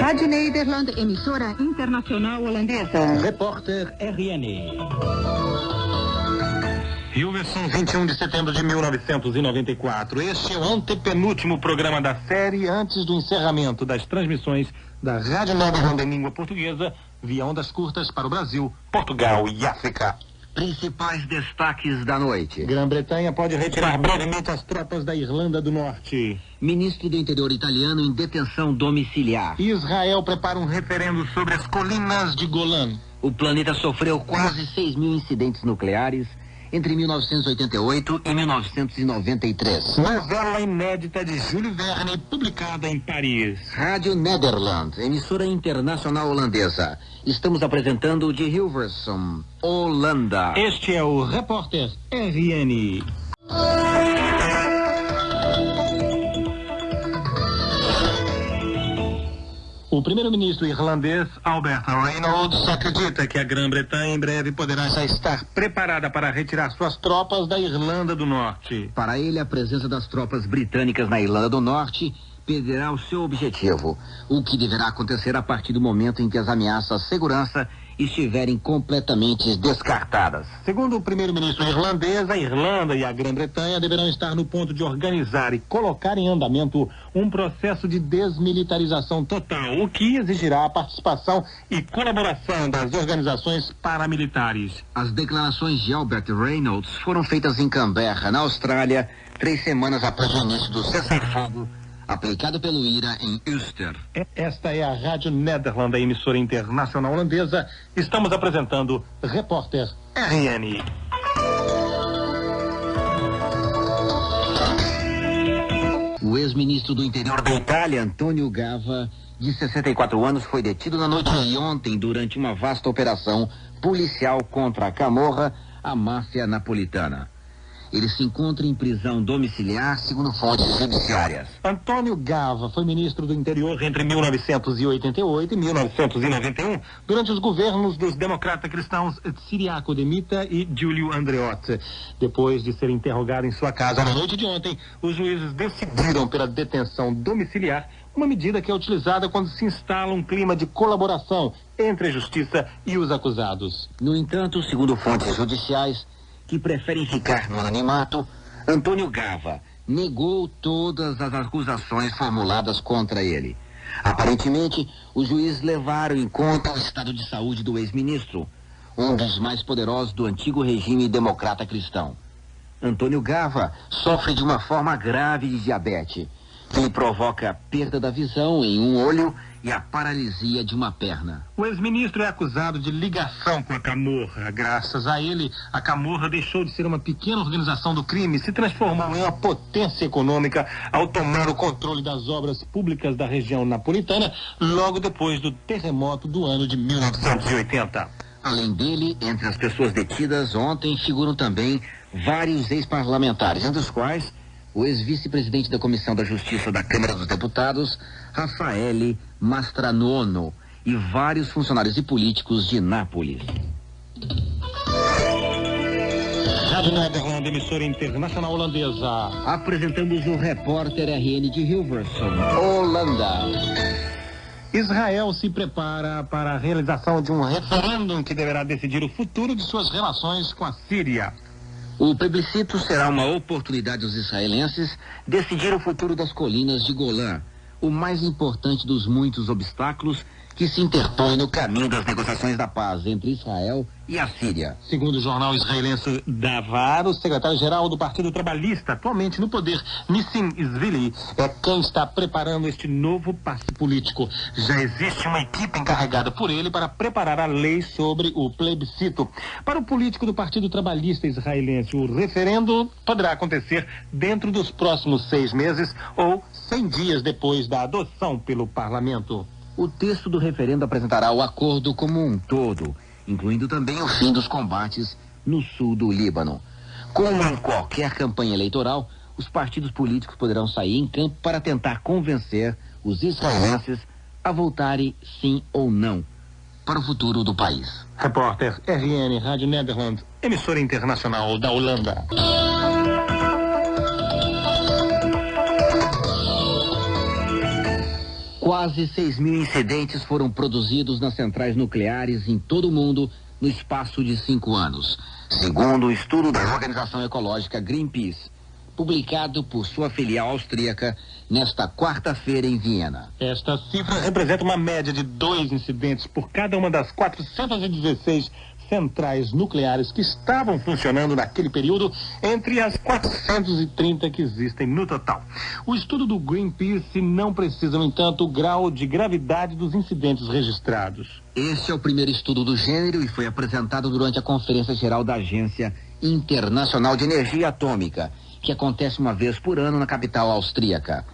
Rádio Nederland, emissora internacional holandesa. Repórter RN. Hilversum, 21 de setembro de 1994. Este é o antepenúltimo programa da série antes do encerramento das transmissões da Rádio Nederland em língua portuguesa via ondas curtas para o Brasil, Portugal e África. Principais destaques da noite. Grã-Bretanha pode retirar brevemente as tropas da Irlanda do Norte. Ministro do Interior italiano em detenção domiciliar. Israel prepara um referendo sobre as colinas de Golã. O planeta sofreu quase 6 mil incidentes nucleares entre 1988 e 1993. Novela inédita de Júlio Verne, publicada em Paris. Rádio Nederland, emissora internacional holandesa. Estamos apresentando de Hilversum, Holanda. Este é o Repórter RN. O primeiro-ministro irlandês, Albert Reynolds, acredita que a Grã-Bretanha em breve poderá já estar preparada para retirar suas tropas da Irlanda do Norte. Para ele, a presença das tropas britânicas na Irlanda do Norte perderá o seu objetivo, o que deverá acontecer a partir do momento em que as ameaças à segurança estiverem completamente descartadas. Segundo o primeiro-ministro irlandês, a Irlanda e a Grã-Bretanha deverão estar no ponto de organizar e colocar em andamento um processo de desmilitarização total, o que exigirá a participação e colaboração das organizações paramilitares. As declarações de Albert Reynolds foram feitas em Canberra, na Austrália, 3 semanas após o início do cessar-fogo aplicado pelo IRA em Ulster. Esta é a Rádio Nederland, a emissora internacional holandesa. Estamos apresentando Repórter RN. O ex-ministro do Interior da Itália, Antonio Gava, de 64 anos, foi detido na noite de ontem durante uma vasta operação policial contra a Camorra, a máfia napolitana. Ele se encontra em prisão domiciliar, segundo fontes judiciárias. Antonio Gava foi ministro do Interior entre 1988 e 1991, durante os governos dos democratas cristãos Ciriaco de Mita e Giulio Andreotti. Depois de ser interrogado em sua casa na noite de ontem, os juízes decidiram pela detenção domiciliar, uma medida que é utilizada quando se instala um clima de colaboração entre a justiça e os acusados. No entanto, segundo fontes judiciais, que preferem ficar no anonimato, Antonio Gava negou todas as acusações formuladas contra ele. Aparentemente, os juízes levaram em conta o estado de saúde do ex-ministro, um dos mais poderosos do antigo regime democrata cristão. Antonio Gava sofre de uma forma grave de diabetes, que lhe provoca a perda da visão em um olho e a paralisia de uma perna. O ex-ministro é acusado de ligação com a Camorra. Graças a ele, a Camorra deixou de ser uma pequena organização do crime e se transformou em uma potência econômica ao tomar o controle das obras públicas da região napolitana logo depois do terremoto do ano de 1980. Além dele, entre as pessoas detidas ontem figuram também vários ex-parlamentares, entre os quais o ex-vice-presidente da Comissão da Justiça da Câmara dos Deputados, Raffaele Mastranono, e vários funcionários e políticos de Nápoles. Rádio Nederland, emissora internacional holandesa. Apresentamos o Repórter RN de Hilversum, Holanda. Israel se prepara para a realização de um referendo que deverá decidir o futuro de suas relações com a Síria. O plebiscito será uma oportunidade dos israelenses decidir o futuro das colinas de Golã, o mais importante dos muitos obstáculos que se interpõem no caminho das negociações da paz entre Israel e a Síria. Segundo o jornal israelense Davar, o secretário-geral do Partido Trabalhista, atualmente no poder, Nissim Svili, é quem está preparando este novo passe político. Já existe uma equipe encarregada por ele para preparar a lei sobre o plebiscito. Para o político do Partido Trabalhista israelense, o referendo poderá acontecer dentro dos próximos 6 meses ou 100 dias depois da adoção pelo parlamento. O texto do referendo apresentará o acordo como um todo, incluindo também o fim dos combates no sul do Líbano. Como em qualquer campanha eleitoral, os partidos políticos poderão sair em campo para tentar convencer os israelenses a votarem sim ou não para o futuro do país. Repórter RN, Rádio Nederland, emissora internacional da Holanda. Quase 6.000 incidentes foram produzidos nas centrais nucleares em todo o mundo no espaço de 5 anos, segundo o estudo da organização ecológica Greenpeace, publicado por sua filial austríaca nesta quarta-feira em Viena. Esta cifra representa uma média de 2 incidentes por cada uma das 416 centrais nucleares que estavam funcionando naquele período, entre as 430 que existem no total. O estudo do Greenpeace não precisa, no entanto, o grau de gravidade dos incidentes registrados. Este é o primeiro estudo do gênero e foi apresentado durante a Conferência Geral da Agência Internacional de Energia Atômica, que acontece uma vez por ano na capital austríaca.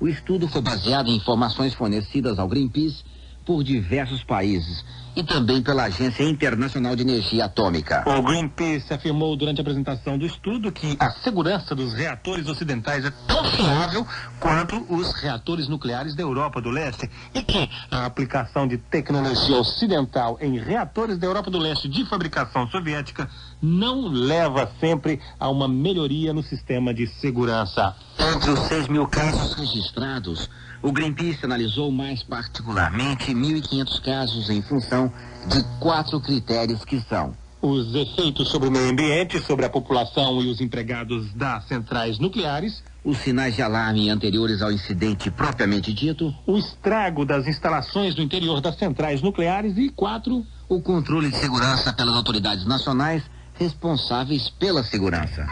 O estudo foi baseado em informações fornecidas ao Greenpeace por diversos países e também pela Agência Internacional de Energia Atômica. O Greenpeace afirmou durante a apresentação do estudo que a segurança dos reatores ocidentais é tão fiável quanto os reatores nucleares da Europa do Leste e que a aplicação de tecnologia ocidental em reatores da Europa do Leste de fabricação soviética não leva sempre a uma melhoria no sistema de segurança. Entre os 6.000 casos registrados, o Greenpeace analisou mais particularmente 1.500 casos em função de 4 critérios que são: os efeitos sobre o meio ambiente, sobre a população e os empregados das centrais nucleares, os sinais de alarme anteriores ao incidente propriamente dito, o estrago das instalações no interior das centrais nucleares e 4, o controle de segurança pelas autoridades nacionais responsáveis pela segurança.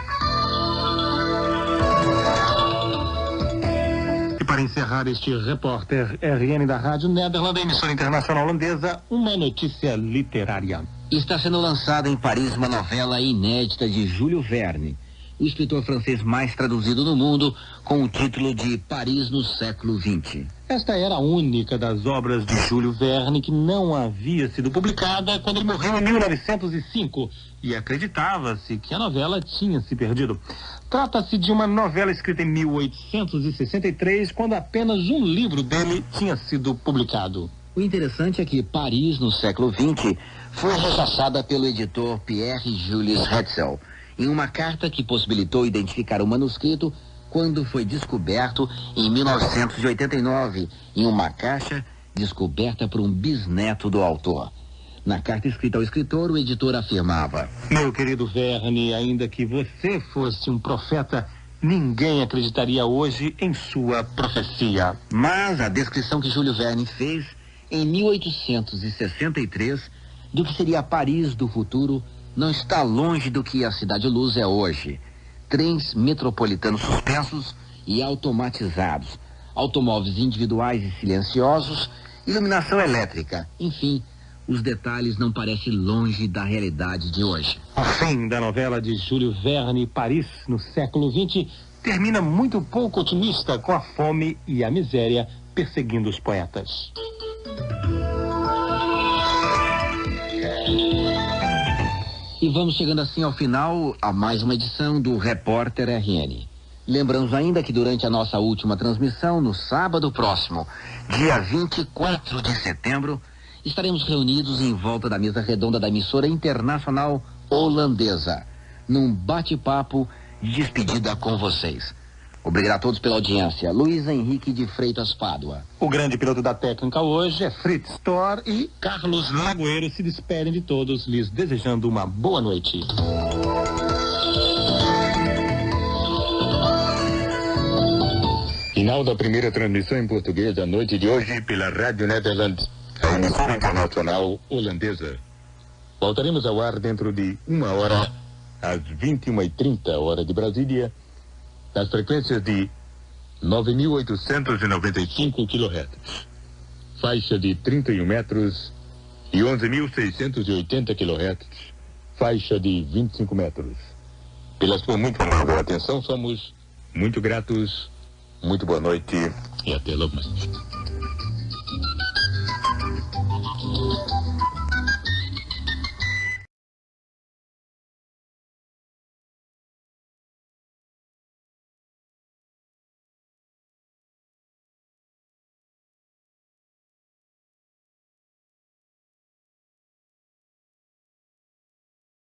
Para encerrar este repórter RN da Rádio Nederland, emissora internacional holandesa, uma notícia literária. Está sendo lançada em Paris uma novela inédita de Júlio Verne, o escritor francês mais traduzido no mundo, com o título de Paris no século XX. Esta era a única das obras de Júlio Verne que não havia sido publicada quando ele morreu em 1905 e acreditava-se que a novela tinha se perdido. Trata-se de uma novela escrita em 1863, quando apenas um livro dele tinha sido publicado. O interessante é que Paris no século XX foi rechaçada pelo editor Pierre Julius Hetzel em uma carta que possibilitou identificar o manuscrito quando foi descoberto em 1989 em uma caixa descoberta por um bisneto do autor. Na carta escrita ao escritor, o editor afirmava: meu querido Verne, ainda que você fosse um profeta, ninguém acreditaria hoje em sua profecia. Mas a descrição que Júlio Verne fez em 1863 do que seria Paris do futuro não está longe do que a Cidade Luz é hoje. Trens metropolitanos suspensos e automatizados, automóveis individuais e silenciosos, iluminação elétrica, enfim, os detalhes não parecem longe da realidade de hoje. O fim da novela de Júlio Verne, Paris, no século XX, termina muito pouco otimista, com a fome e a miséria perseguindo os poetas. E vamos chegando assim ao final a mais uma edição do Repórter RN. Lembramos ainda que durante a nossa última transmissão, no sábado próximo, dia 24 de setembro, estaremos reunidos em volta da mesa redonda da emissora internacional holandesa, num bate-papo de despedida com vocês. Obrigado a todos pela audiência. Luiz Henrique de Freitas Pádua. O grande piloto da técnica hoje é Fritz Thor e Carlos Lagoeiro se despedem de todos, lhes desejando uma boa noite. Final da primeira transmissão em português da noite de hoje pela Rádio Nederland, a emissora internacional holandesa. Voltaremos ao ar dentro de 1 hora, às 21h30, hora de Brasília, nas frequências de 9.895 kHz, faixa de 31 metros, e 11.680 kHz, faixa de 25 metros. Pela sua muito amável atenção, somos muito gratos, muito boa noite e até logo mais.